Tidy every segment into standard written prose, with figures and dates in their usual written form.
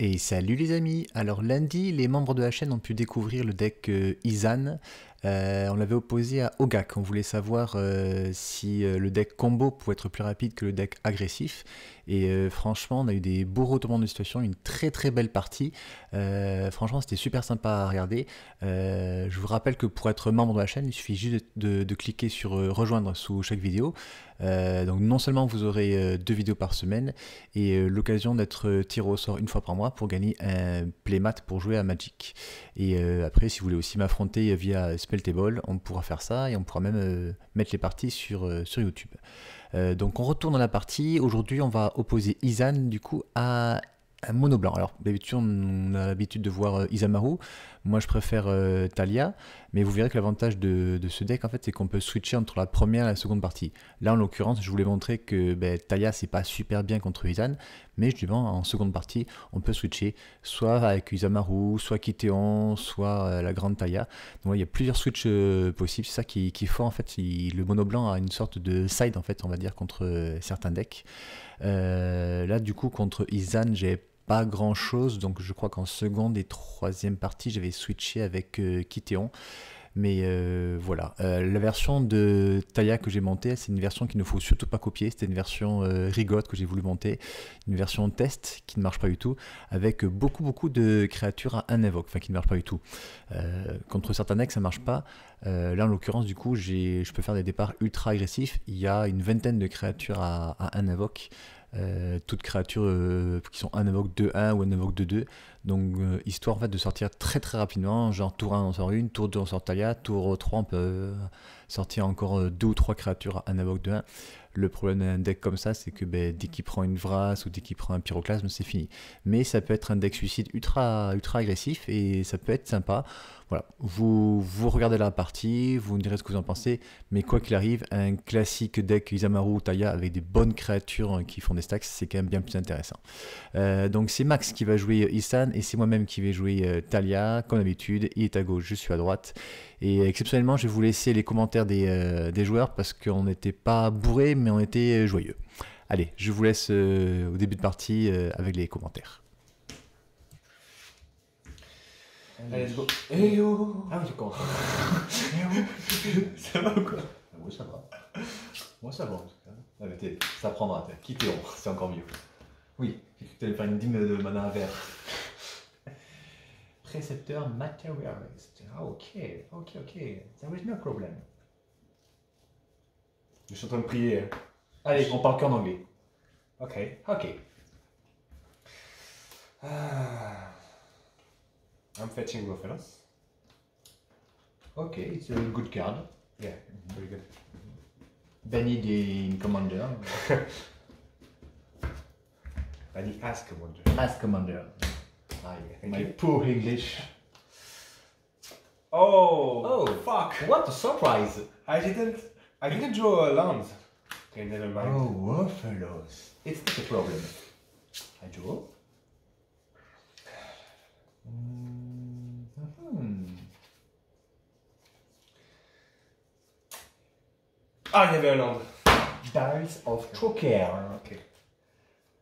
Et salut les amis. Alors lundi, les membres de la chaîne ont pu découvrir le deck Izan. On l'avait opposé à Ogak. On voulait savoir si le deck combo pouvait être plus rapide que le deck agressif. Et franchement, on a eu des beaux retournements de situation, une très très belle partie. Franchement, c'était super sympa à regarder. Je vous rappelle que pour être membre de la chaîne, il suffit juste de cliquer sur rejoindre sous chaque vidéo. Donc non seulement vous aurez 2 vidéos par semaine et l'occasion d'être tiré au sort une fois par mois pour gagner un playmat pour jouer à Magic. Et après, si vous voulez aussi m'affronter via Spelltable, on pourra faire ça et on pourra même mettre les parties sur YouTube. Donc on retourne dans la partie. Aujourd'hui, on va opposer Izan du coup à un mono blanc. Alors d'habitude, on a l'habitude de voir Isamaru. Moi, je préfère Talia, mais vous verrez que l'avantage de ce deck, en fait, c'est qu'on peut switcher entre la première et la seconde partie. Là, en l'occurrence, je voulais montrer que Talia, c'est pas super bien contre Izan, mais justement, en seconde partie, on peut switcher soit avec Isamaru, soit Kitéon, soit la grande Talia. Donc, il y a plusieurs switches possibles. C'est ça qui faut, en fait, le mono blanc a une sorte de side, en fait, on va dire, contre certains decks. Là, du coup, contre Izan, j'ai pas grand chose, donc je crois qu'en seconde et troisième partie j'avais switché avec Kitéon, mais voilà. La version de Talia que j'ai montée, c'est une version qu'il ne faut surtout pas copier. C'était une version rigote que j'ai voulu monter, une version test qui ne marche pas du tout, avec beaucoup de créatures à un invoque, enfin qui ne marche pas du tout. Contre certains decks ça marche pas. Là en l'occurrence du coup je peux faire des départs ultra agressifs. Il y a une vingtaine de créatures à un invoque. Toutes créatures qui sont un invoque 2-1 ou un invoque 2-2, donc histoire en fait de sortir très rapidement, genre tour 1 on sort une, tour 2 on sort Talia, tour 3 on peut sortir encore 2 ou 3 créatures à un invoque 2-1. Le problème d'un deck comme ça, c'est que dès qu'il prend une Vrasse ou dès qu'il prend un Pyroclasme, c'est fini. Mais ça peut être un deck suicide ultra agressif et ça peut être sympa. Voilà, vous regardez la partie, vous me direz ce que vous en pensez, mais quoi qu'il arrive, un classique deck Isamaru ou Talia avec des bonnes créatures qui font des stacks, c'est quand même bien plus intéressant. Donc c'est Max qui va jouer Izan et c'est moi-même qui vais jouer Talia, comme d'habitude. Il est à gauche, je suis à droite. Et exceptionnellement, je vais vous laisser les commentaires des joueurs parce qu'on n'était pas bourrés, mais on était joyeux. Allez, je vous laisse au début de partie avec les commentaires. Allez, let's go. Eh oh. Ah oui, je commence. Ça va ou quoi? Oui, ça va. Moi, ça va en tout cas. Ah, mais ça prendra, Kitéon, c'est encore mieux. Oui, tu allais faire une dîme de mana vert. Précepteur Materialist. Ah, ok. There is no problem. Je suis en train de prier. Hein. Allez, on parle qu'en anglais. Ok. I'm fetching Rofelos. Ok, it's a good card. Yeah, very good. Banny in Commander. Banny as commander. As Commander. Ah, yeah. My poor English. Oh, fuck! What a surprise! I didn't draw a land. Okay, never mind. Oh, Warfellows. It's not a problem. I draw. Ah, il y avait un land. Dials of Troker. Ok.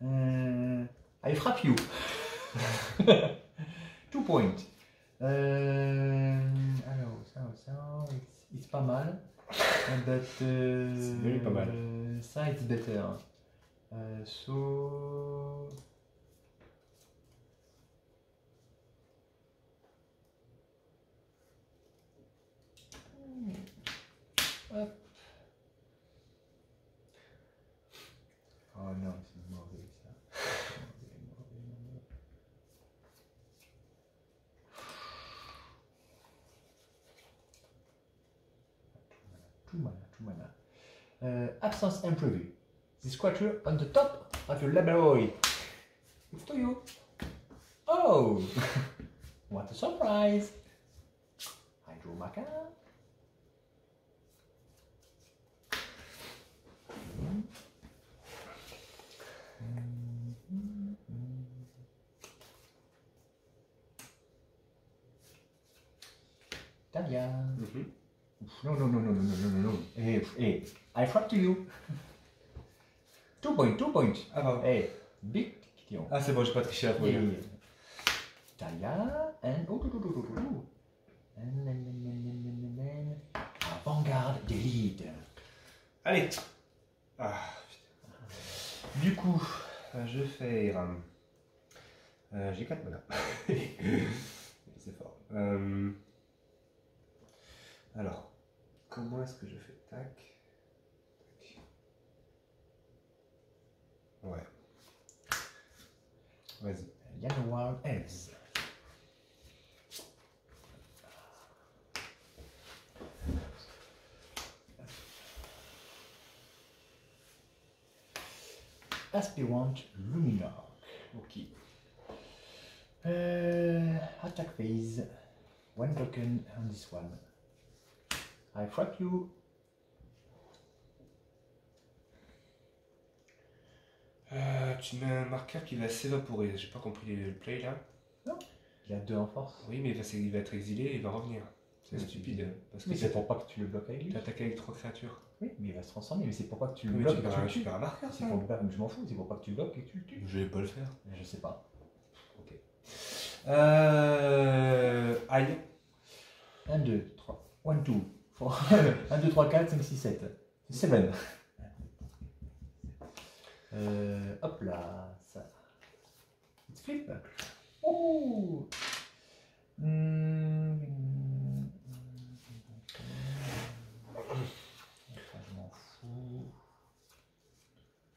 I frappe you. 2 points. Alors, ça, it's pas mal. But, c'est very pas mal. Ça, it's better. So... Hop. Oh non, c'est mauvais ça. Mauvais. Two mana. Absence imprévue. This creature on the top of your library. It's to you. Oh! What a surprise! I draw my card. Talia. No. Hey, I frappe to you. 2 points. Ah, pardon. Hey, big Kitéon. Ah, c'est bon, j'ai pas triché la première. Yeah. là. Avant-garde d'élite. Allez. Ah, putain. Du coup, je vais faire... j'ai 4 mana. C'est fort. Alors, comment est-ce que je fais? Tac. Tac. Ouais. Vas-y. Wild Elves. Aspirant Luminarch. Ok. Attack phase. One token on this one. I frappe you. Tu mets un marqueur qui va s'évaporer. J'ai pas compris le play là. Non. Il a 2 en force. Oui, mais il va être exilé et il va revenir. C'est stupide. Parce que Mais c'est pour pas que tu le bloques avec lui. tu attaqué avec 3 créatures. Oui, mais il va se transformer. Mais c'est pourquoi que tu le Oui, bloques tu et que tu perds le tues. un marqueur. C'est pour le bloquer, je m'en fous. C'est pour pas que tu le bloques et que tu le tues. Je vais pas le faire. Je sais pas. Ok. Aïe. 1, 2, 3. 1, 2. 1, 2, 3, 4, 5, 6, 7. 7. Hop là. Ça. It's flip. Ouh. Je m'en fous.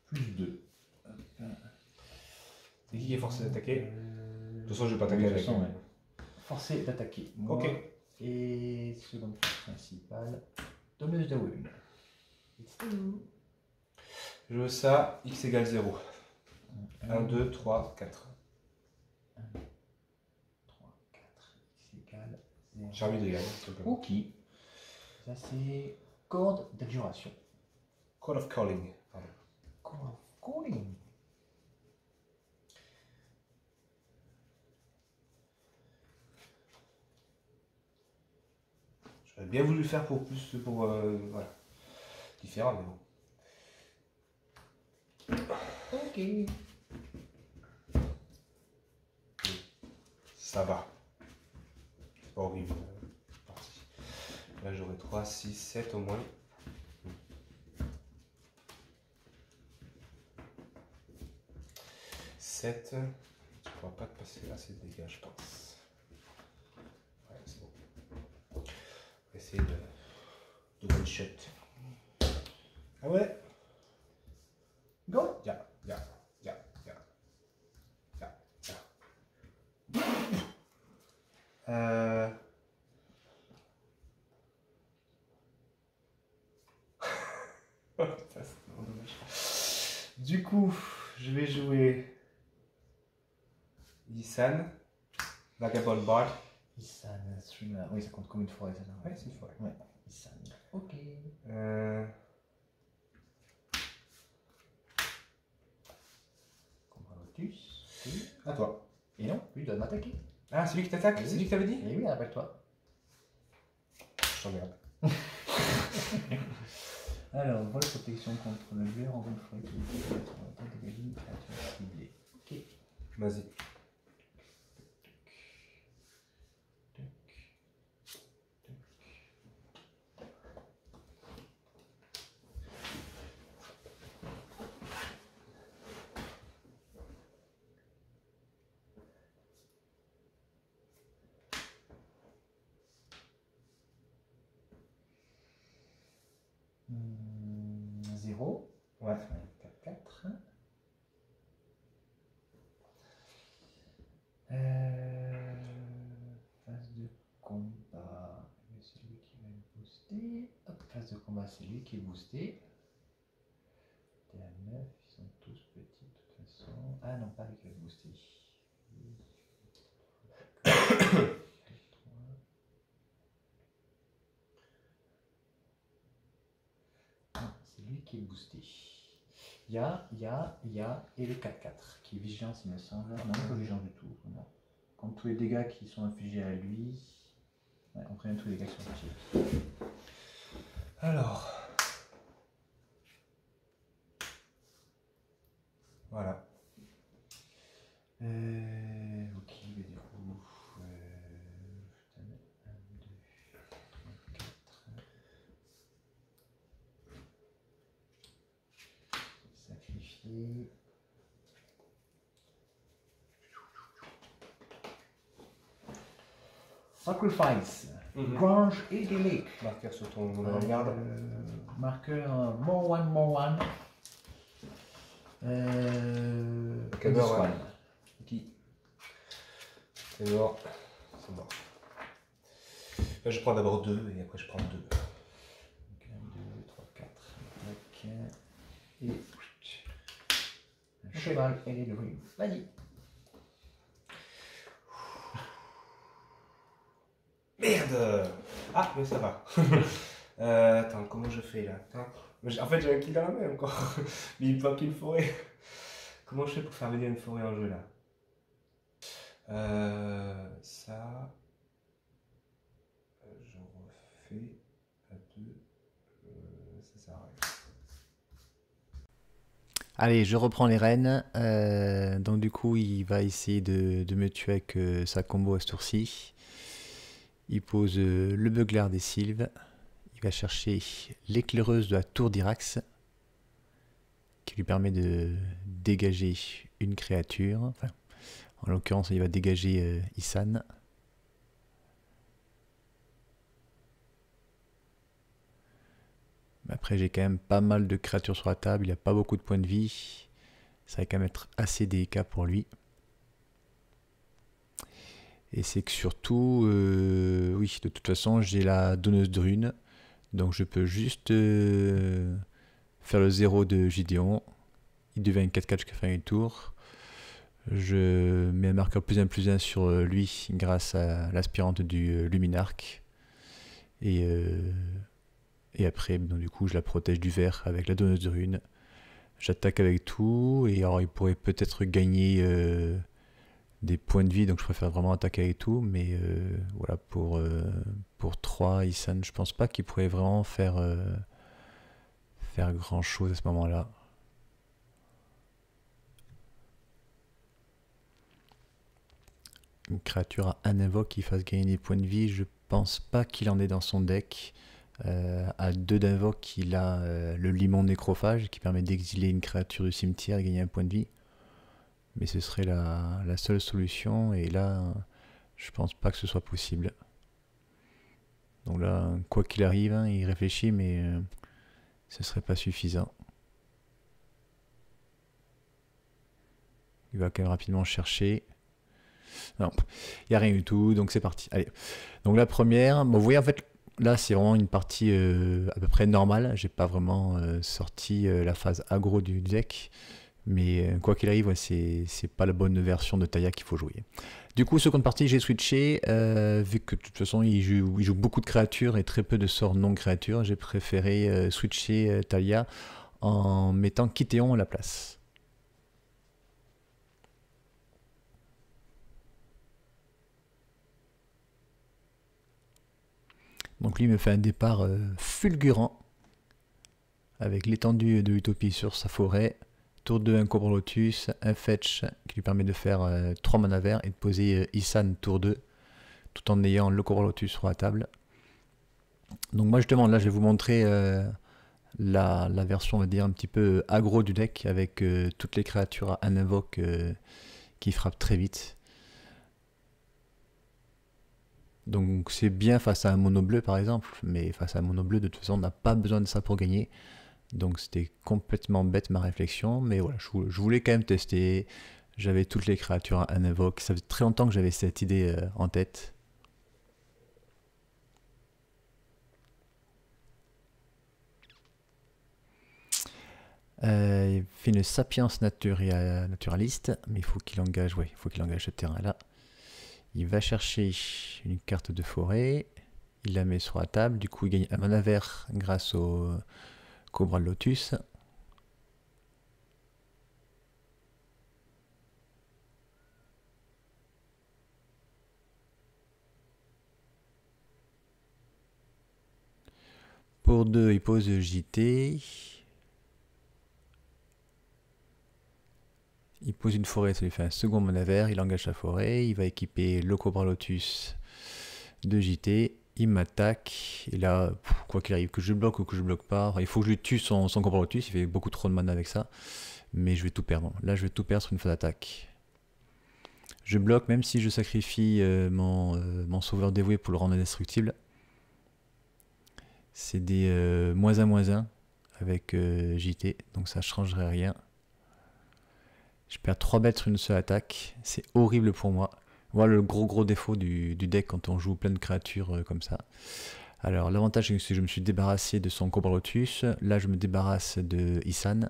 Plus 2. C'est qui est forcé d'attaquer? De toute façon, je vais pas attaquer De toute avec. façon, ouais. Forcé d'attaquer. Moi. Ok. Et seconde phase principale. Donneuse de Wune. Je veux ça, x égale 0. 1, 2, 3, 4. 1, 3, 4. X égale 0. J'ai envie de gagner. Ok. Ça c'est corde d'adjuration. Call of Calling. Pardon. Call of calling. J'aurais bien voulu le faire pour plus, pour voilà, différent, mais bon. Ok. Ça va. C'est pas horrible. Parti. Là, j'aurai 3, 6, 7 au moins. Tu pourras pas te passer assez de dégâts, je pense. Ouais, c'est bon. On va essayer de one shot. Ah ouais? Go. Ya. Oh, putain, c'est vraiment dommage. Du coup, je vais jouer Isan, Vagabond Bard. Isan, streamer. Oui, ça compte comme une forêt, ça. Ouais, c'est une forêt. Ouais. Isan. Ok. Combradotus. Ok. À toi. Et non, lui doit m'attaquer. Ah, c'est lui qui t'attaque? Oui. C'est lui que t'avais dit? Et oui, rappelle-toi. Je t'emmerde. Alors, vol protection contre le joueur en zone forêt qui peut être en tant que créature ciblée. Ok. Vas-y. Zéro. Ouais. 4, 4. Phase de combat. C'est lui qui va me booster. Hop, phase de combat, c'est lui qui est boosté. T'es à 9, ils sont tous petits de toute façon. Ah non, pas lui qui va booster. C'est lui qui est boosté. Il y a, et le 4-4 qui est vigilant, il me semble. Non, pas vigilant du tout. Non. Contre tous les dégâts qui sont infligés à lui. Ouais, on prévient tous les dégâts qui sont infligés à lui. Alors. Voilà. Ok, mais du coup. Sacrifice, Grange et Delay. Marqueur sur ton garde. Marqueur more one. Cameron. Ouais. Qui? C'est mort. C'est mort. Là, je prends d'abord 2 et après je prends 2. 1, 2, 3, 4. Ok. Et un cheval et les druides. Vas-y. Merde! Ah, mais ça va. Attends, comment je fais là? Attends. En fait, j'ai un kill dans la main encore. Mais il bloque une forêt. Comment je fais pour faire venir une forêt en jeu là? Ça. Je refais à 2. Ça sert à rien. Allez, je reprends les rênes. Donc du coup, il va essayer de me tuer avec sa combo à ce tour-ci. Il pose le beuglar des sylves. Il va chercher l'éclaireuse de la tour d'Irax, qui lui permet de dégager une créature. Enfin, en l'occurrence, il va dégager Isan. Après, j'ai quand même pas mal de créatures sur la table. Il n'a pas beaucoup de points de vie. Ça va quand même être assez délicat pour lui. Et c'est que surtout, oui, de toute façon, j'ai la donneuse de runes. Donc je peux juste faire le 0 de Gideon. Il devient une 4-4 jusqu'à la fin du tour. Je mets un marqueur +1/+1 sur lui grâce à l'aspirante du Luminarque. Et après, donc, du coup, je la protège du vert avec la donneuse de runes. J'attaque avec tout. Et alors, il pourrait peut-être gagner des points de vie, donc je préfère vraiment attaquer avec tout. Mais voilà, pour 3, Isan, je pense pas qu'il pourrait vraiment faire grand chose à ce moment-là. Une créature à un invoque qui fasse gagner des points de vie, je pense pas qu'il en ait dans son deck. À 2 d'invoque, il a le limon nécrophage qui permet d'exiler une créature du cimetière et gagner un point de vie. Mais ce serait la seule solution, et là, je pense pas que ce soit possible. Donc là, quoi qu'il arrive, hein, il réfléchit, mais ce serait pas suffisant. Il va quand même rapidement chercher. Non, il n'y a rien du tout, donc c'est parti. Allez. Donc la première, bon, vous voyez en fait, là c'est vraiment une partie à peu près normale. J'ai pas vraiment sorti la phase aggro du deck. Mais quoi qu'il arrive, ouais, c'est pas la bonne version de Taya qu'il faut jouer. Du coup, seconde partie, j'ai switché. Vu que de toute façon, il joue beaucoup de créatures et très peu de sorts non créatures, j'ai préféré switcher Taya en mettant Kitéon à la place. Donc lui me fait un départ fulgurant avec l'étendue de Utopie sur sa forêt. Tour 2, un Cobra Lotus, un Fetch qui lui permet de faire 3 mana verts et de poser Isan tour 2, tout en ayant le Cobra Lotus sur la table. Donc moi justement, là je vais vous montrer la version, on va dire, un petit peu aggro du deck, avec toutes les créatures à un invoque qui frappent très vite. Donc c'est bien face à un mono bleu par exemple, mais face à un mono bleu de toute façon on n'a pas besoin de ça pour gagner. Donc c'était complètement bête ma réflexion, mais voilà, je voulais quand même tester. J'avais toutes les créatures à un invoque, ça faisait très longtemps que j'avais cette idée en tête. Il fait une sapience naturaliste, mais il faut qu'il engage, ouais, il faut qu'il engage ce terrain-là. Il va chercher une carte de forêt, il la met sur la table, du coup il gagne un mana vert grâce au Cobra Lotus. Pour 2, il pose JT. Il pose une forêt, ça lui fait un second mana vert, il engage sa forêt, il va équiper le Cobra Lotus de JT, il m'attaque, et là, quoi qu'il arrive, que je bloque ou que je bloque pas, il faut que je lui tue son Cobra Lotus, il fait beaucoup trop de mana avec ça, mais je vais tout perdre. Là, je vais tout perdre sur une phase d'attaque. Je bloque même si je sacrifie mon sauveur dévoué pour le rendre indestructible. C'est des -1/-1 avec JT, donc ça ne changerait rien. Je perds 3 bêtes sur une seule attaque, c'est horrible pour moi. Voilà le gros défaut du deck quand on joue plein de créatures comme ça. Alors l'avantage c'est que je me suis débarrassé de son Cobra Lotus, là je me débarrasse de Isan.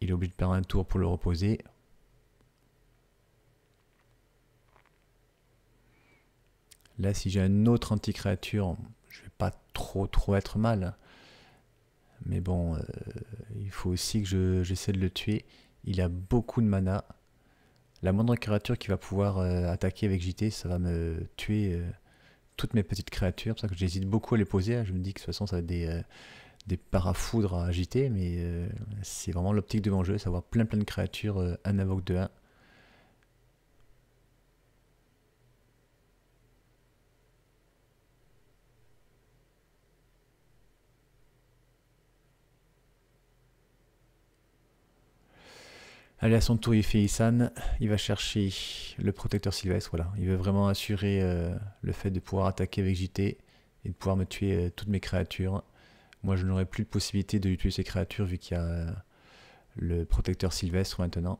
Il est obligé de perdre un tour pour le reposer. Là si j'ai un autre anti-créature, je vais pas trop être mal. Mais bon, il faut aussi que j'essaie de le tuer. Il a beaucoup de mana. La moindre créature qui va pouvoir attaquer avec JT, ça va me tuer toutes mes petites créatures. C'est pour ça que j'hésite beaucoup à les poser. Je me dis que de toute façon, ça va être des parafoudres à JT. Mais c'est vraiment l'optique de mon jeu, c'est avoir plein de créatures, un invoque de 1. Allez, à son tour, il fait Isan. Il va chercher le protecteur sylvestre. Voilà. Il veut vraiment assurer le fait de pouvoir attaquer avec JT et de pouvoir me tuer toutes mes créatures. Moi, je n'aurai plus de possibilité de lui tuer ces créatures vu qu'il y a le protecteur sylvestre maintenant.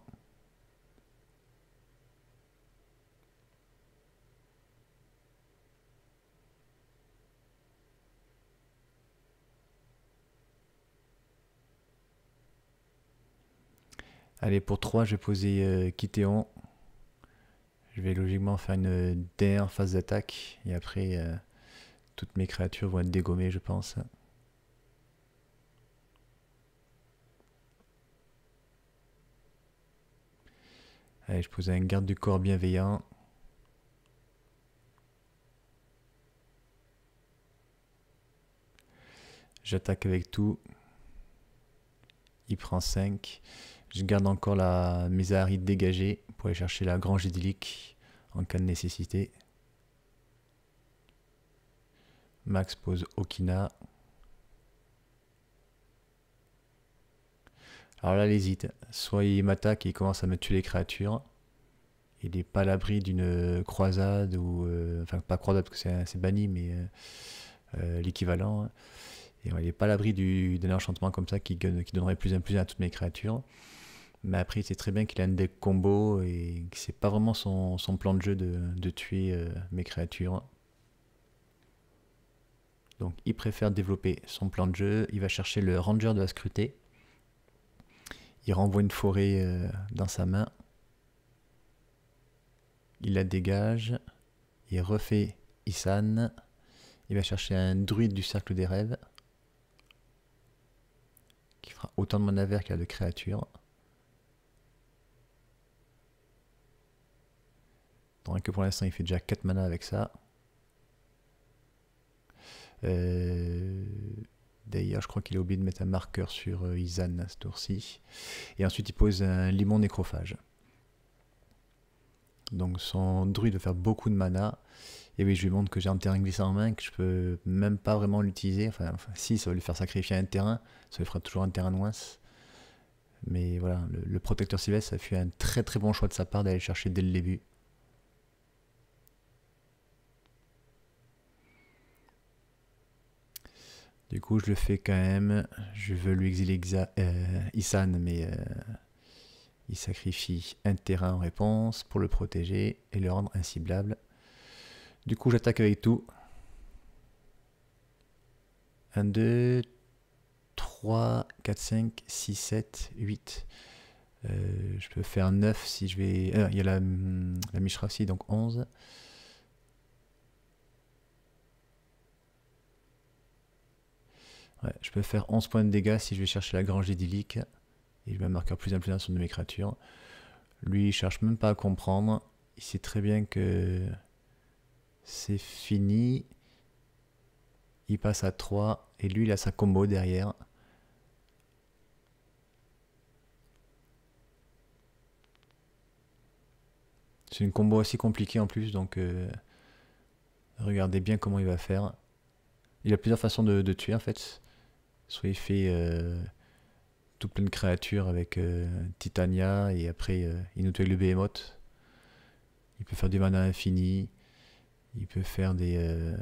Allez, pour 3, je vais poser Kitéon. Je vais logiquement faire une dernière phase d'attaque. Et après, toutes mes créatures vont être dégommées, je pense. Allez, je pose un garde du corps bienveillant. J'attaque avec tout. Il prend 5. Je garde encore la Mésaharide dégagée pour aller chercher la grange idyllique en cas de nécessité. Max pose Okina. Alors là, il hésite. Soit il m'attaque et il commence à me tuer les créatures. Il n'est pas à l'abri d'une croisade ou... enfin, pas croisade parce que c'est banni, mais l'équivalent. Et il n'est pas à l'abri d'un enchantement comme ça qui donnerait +1/+1 à toutes mes créatures. Mais après, il sait très bien qu'il a un deck combo et que c'est pas vraiment son plan de jeu de tuer mes créatures. Donc il préfère développer son plan de jeu. Il va chercher le Ranger de la Scrutée. Il renvoie une forêt dans sa main. Il la dégage. Il refait Isan. Il va chercher un druide du cercle des rêves. Qui fera autant de mana vert qu'il a de créatures. Donc que pour l'instant il fait déjà 4 mana avec ça. D'ailleurs je crois qu'il a oublié de mettre un marqueur sur Isan à ce tour-ci. Et ensuite il pose un limon nécrophage. Donc son druide va faire beaucoup de mana. Et oui, je lui montre que j'ai un terrain glissant en main, que je peux même pas vraiment l'utiliser. Enfin, si, ça va lui faire sacrifier un terrain, ça lui fera toujours un terrain de moins. Mais voilà, le protecteur sylvestre, ça fut un très bon choix de sa part d'aller chercher dès le début. Du coup, je le fais quand même. Je veux lui exiler Isan, mais il sacrifie un terrain en réponse pour le protéger et le rendre inciblable. Du coup, j'attaque avec tout. 1, 2, 3, 4, 5, 6, 7, 8. Je peux faire 9 si je vais... il y a la Mishra aussi, donc 11. Ouais, je peux faire 11 points de dégâts si je vais chercher la grange idyllique. Et je mets un marqueur +1/+1 sur une de mes créatures. Lui, il cherche même pas à comprendre. Il sait très bien que c'est fini. Il passe à 3. Et lui, il a sa combo derrière. C'est une combo assez compliquée en plus. Donc, regardez bien comment il va faire. Il a plusieurs façons de tuer en fait. Soit il fait tout plein de créatures avec Titania, et après il nous tue avec le Behemoth. Il peut faire du mana infini, il peut faire des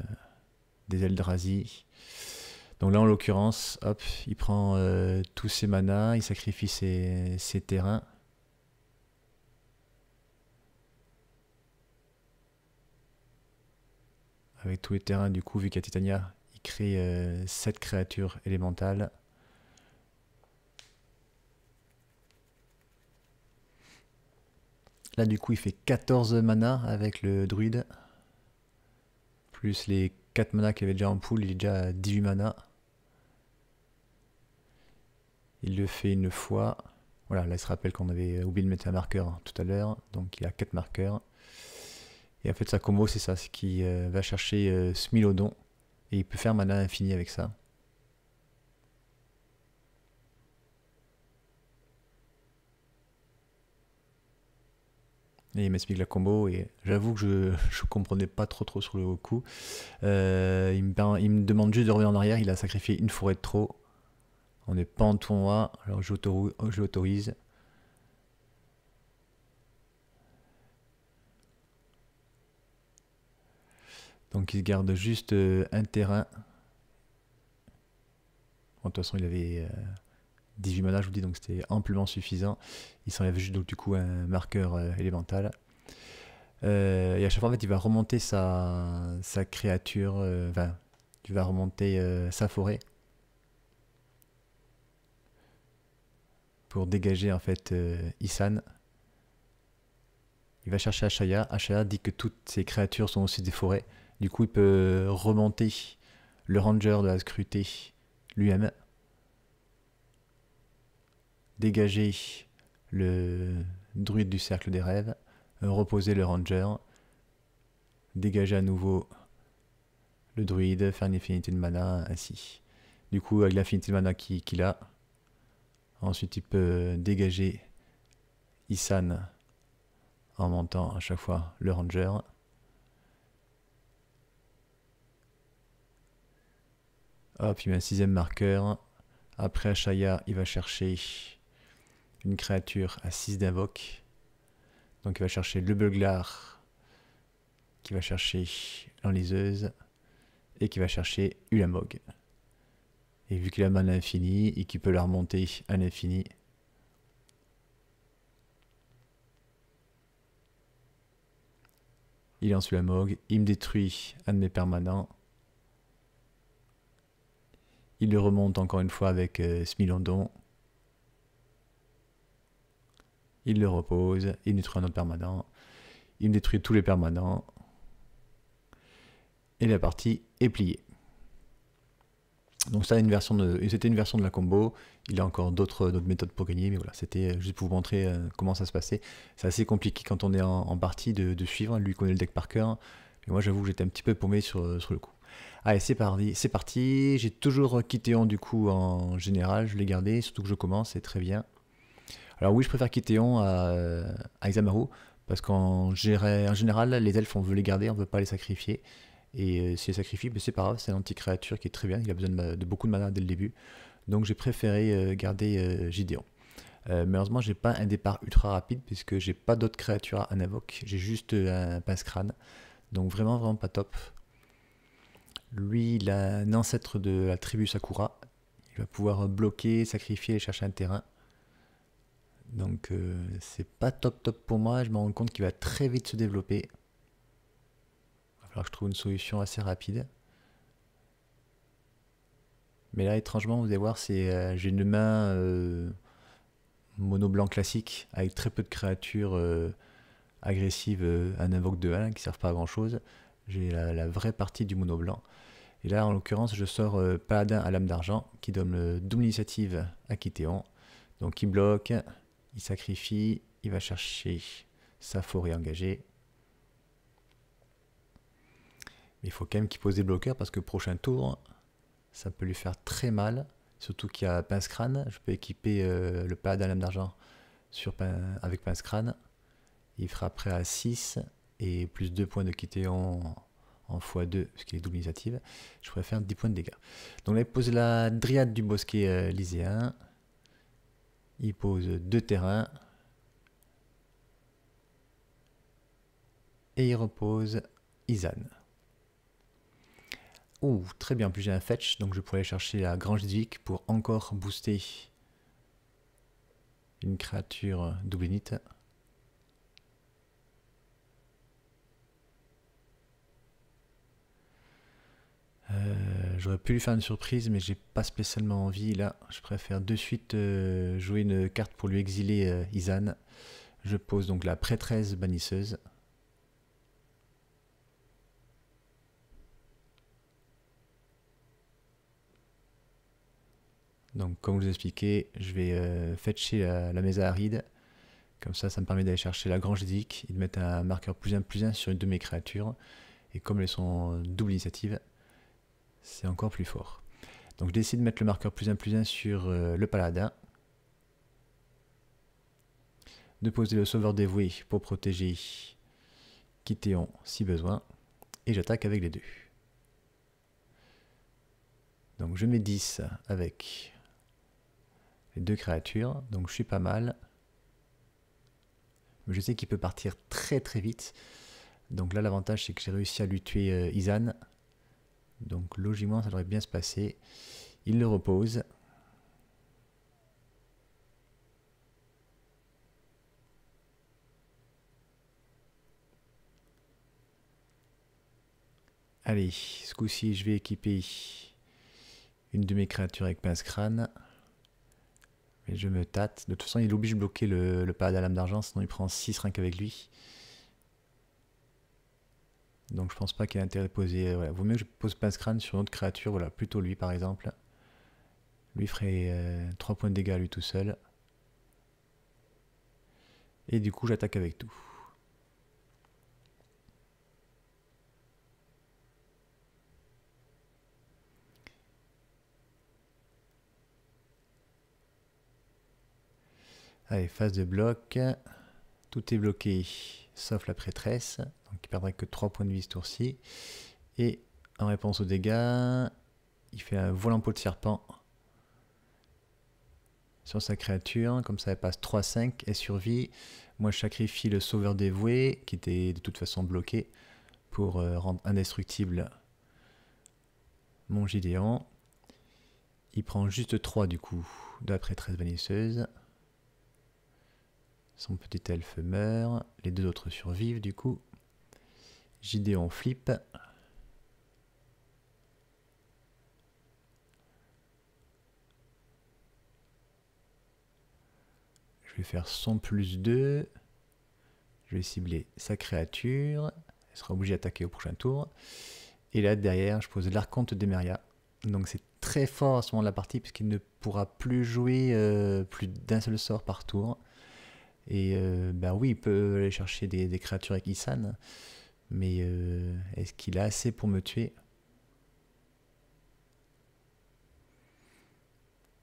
Eldrazi. Donc là en l'occurrence, hop, il prend tous ses manas, il sacrifie ses terrains. Avec tous les terrains, du coup, vu qu'il y a Titania, il crée 7 créatures élémentales. Là, du coup, il fait 14 manas avec le druide. Plus les 4 manas qu'il avait déjà en pool, il est déjà à 18 manas. Il le fait une fois. Voilà, là, il se rappelle qu'on avait oublié de mettre un marqueur tout à l'heure. Donc, il a 4 marqueurs. Et en fait, sa combo, c'est ça. C'est qu'il va chercher Smilodon. Et il peut faire mana infini avec ça. Et il m'explique la combo. Et j'avoue que je comprenais pas trop sur le coup. Il me demande juste de revenir en arrière. Il a sacrifié une forêt de trop. On n'est pas en tournoi. Alors, j'autorise. Donc il se garde juste un terrain. Bon, de toute façon il avait 18 mana, je vous dis, donc c'était amplement suffisant. Il s'enlève juste donc du coup un marqueur élémental. Et à chaque fois en fait il va remonter sa créature, enfin il va remonter sa forêt. Pour dégager en fait Isan. Il va chercher Ashaya. Ashaya dit que toutes ces créatures sont aussi des forêts. Du coup, il peut remonter le ranger de la scrutée lui-même. Dégager le druide du cercle des rêves. Reposer le ranger. Dégager à nouveau le druide. Faire une infinité de mana, ainsi. Du coup, avec l'infinité de mana qu'il a, ensuite il peut dégager Isan en montant à chaque fois le ranger. Hop, il met un 6ème marqueur. Après Ashaya, il va chercher une créature à 6 d'invoque. Donc il va chercher le Beuglar, qui va chercher l'enliseuse, et qui va chercher Ulamog. Et vu qu'il a mana infini, et qu'il peut la remonter à l'infini, il lance Ulamog, il me détruit un de mes permanents. Il le remonte encore une fois avec Smilodon. Il le repose, il détruit un autre permanent. Il me détruit tous les permanents. Et la partie est pliée. Donc ça, c'était une version de la combo. Il a encore d'autres méthodes pour gagner, mais voilà, c'était juste pour vous montrer comment ça se passait. C'est assez compliqué quand on est en partie de suivre. Lui connaît le deck par cœur. Mais moi, j'avoue que j'étais un petit peu paumé sur le coup. Allez, c'est parti. J'ai toujours Kitéon du coup en général. Je l'ai gardé, surtout que je commence, c'est très bien. Alors oui, je préfère Kitéon à Isamaru, parce qu'en général, les elfes, on veut les garder, on veut pas les sacrifier. Et si les sacrifie, ben c'est pas grave, c'est un anti-créature qui est très bien, il a besoin de beaucoup de mana dès le début. Donc j'ai préféré garder Gideon. Malheureusement, j'ai pas un départ ultra rapide, puisque j'ai pas d'autres créatures à invoque, j'ai juste un pince-crâne. Donc vraiment pas top. Lui, il a un ancêtre de la tribu Sakura. Il va pouvoir bloquer, sacrifier et chercher un terrain. Donc c'est pas top pour moi. Je me rends compte qu'il va très vite se développer. Il va falloir que je trouve une solution assez rapide. Mais là, étrangement, vous allez voir, j'ai une main mono blanc classique avec très peu de créatures agressives, un invoque de 1 qui ne servent pas à grand chose. J'ai la vraie partie du mono blanc. Et là, en l'occurrence, je sors Paladin à l'âme d'argent qui donne le double initiative à Kitéon. Donc il bloque, il sacrifie, il va chercher sa forêt engagée. Mais il faut quand même qu'il pose des bloqueurs parce que prochain tour, ça peut lui faire très mal. Surtout qu'il y a pince crâne. Je peux équiper le Paladin à l'âme d'argent avec pince crâne. Il fera après à 6 et plus 2 points de Kitéon en x2, parce qu'il est double initiative. Je préfère 10 points de dégâts. Donc là, il pose la Dryade du bosquet lyséen. Il pose 2 terrains. Et il repose Izan. Ouh, très bien, en plus j'ai un fetch, donc je pourrais aller chercher la Grange d'Ivik pour encore booster une créature double init. J'aurais pu lui faire une surprise, mais j'ai pas spécialement envie. Là, je préfère de suite jouer une carte pour lui exiler Izan. Je pose donc la prêtresse bannisseuse. Donc, comme je vous ai expliqué, je vais fetcher la Mesa Aride. Comme ça me permet d'aller chercher la Grange d'Ivik et de mettre un marqueur +1/+1 sur une de mes créatures. Et comme elles sont double initiative, c'est encore plus fort. Donc, je décide de mettre le marqueur +1/+1 sur le paladin. De poser le sauveur dévoué pour protéger Kithéon si besoin. Et j'attaque avec les deux. Donc, je mets 10 avec les 2 créatures. Donc, je suis pas mal. Mais je sais qu'il peut partir très très vite. Donc là, l'avantage, c'est que j'ai réussi à lui tuer Izan. Donc logiquement, ça devrait bien se passer. Il le repose. Allez, ce coup-ci, je vais équiper une de mes créatures avec pince-crâne. Mais je me tâte. De toute façon, il oblige de bloquer le paladin à lame d'argent, sinon il prend 6 rien qu'avec lui. Donc je pense pas qu'il y ait intérêt de poser. Voilà. Vaut mieux que je pose pince-crâne sur une autre créature, voilà, plutôt lui par exemple. Lui ferait 3 points de dégâts à lui tout seul. Et du coup, j'attaque avec tout. Allez, phase de bloc. Tout est bloqué, sauf la prêtresse. Donc il perdra que 3 points de vie ce tour-ci. Et en réponse aux dégâts, il fait un vol en peau de serpent sur sa créature. Comme ça, elle passe 3-5 et survit. Moi, je sacrifie le sauveur dévoué, qui était de toute façon bloqué, pour rendre indestructible mon Gideon. Il prend juste 3 du coup de la prêtresse vannisseuse. Son petit elfe meurt. Les 2 autres survivent du coup. Gideon flippe. Je vais faire son +2. Je vais cibler sa créature. Elle sera obligée d'attaquer au prochain tour. Et là derrière, je pose l'Archonte d'Emeria. Donc c'est très fort à ce moment de la partie puisqu'il ne pourra plus jouer plus d'un seul sort par tour. Et ben oui, il peut aller chercher des créatures avec Izan. Mais est-ce qu'il a assez pour me tuer?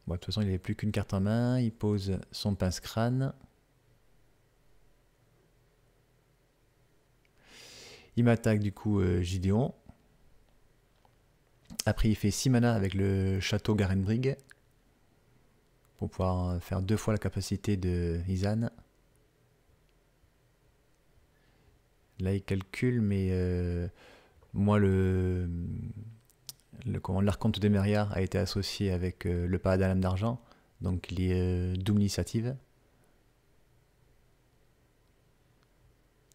Bon, de toute façon, il n'avait plus qu'une carte en main. Il pose son pince-crâne. Il m'attaque du coup Gideon. Après, il fait 6 mana avec le château Garenbrig. Pour pouvoir faire 2 fois la capacité de Izan. Là, il calcule, mais moi, l'Archonte d'Emeria a été associé avec le paladin à lame d'argent. Donc, il est double initiative.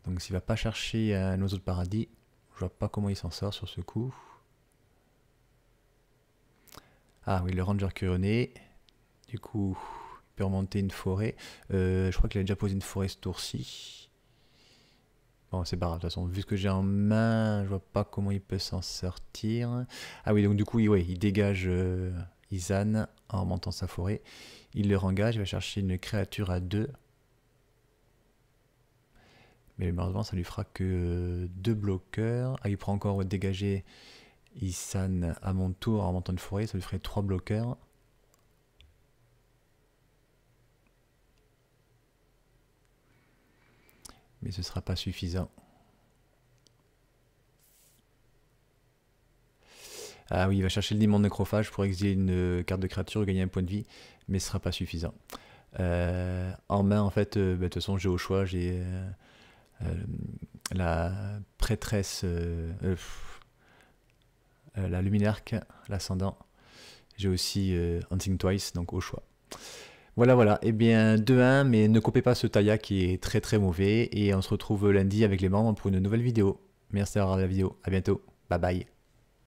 Donc, s'il va pas chercher un oiseau de paradis, je vois pas comment il s'en sort sur ce coup. Ah oui, le Ranger couronné. Du coup, il peut remonter une forêt. Je crois qu'il a déjà posé une forêt ce tour-ci. Bon, c'est pas grave, de toute façon, vu ce que j'ai en main, je vois pas comment il peut s'en sortir. Ah oui, donc du coup, il dégage Izan en remontant sa forêt. Il le rengage, il va chercher une créature à 2. Mais malheureusement, ça lui fera que 2 bloqueurs. Ah, il prend encore dégager Izan à mon tour en remontant une forêt, ça lui ferait 3 bloqueurs. Mais ce ne sera pas suffisant. Ah oui, il va chercher le démon nécrophage pour exiler une carte de créature et gagner un point de vie, mais ce ne sera pas suffisant. En main, en fait, de toute façon, j'ai au choix, j'ai la prêtresse, la luminarque, l'ascendant. J'ai aussi Hunting Twice, donc au choix. Voilà, voilà. Eh bien, 2-1, mais ne coupez pas ce Taya qui est très très mauvais. Et on se retrouve lundi avec les membres pour une nouvelle vidéo. Merci d'avoir regardé la vidéo. À bientôt. Bye bye.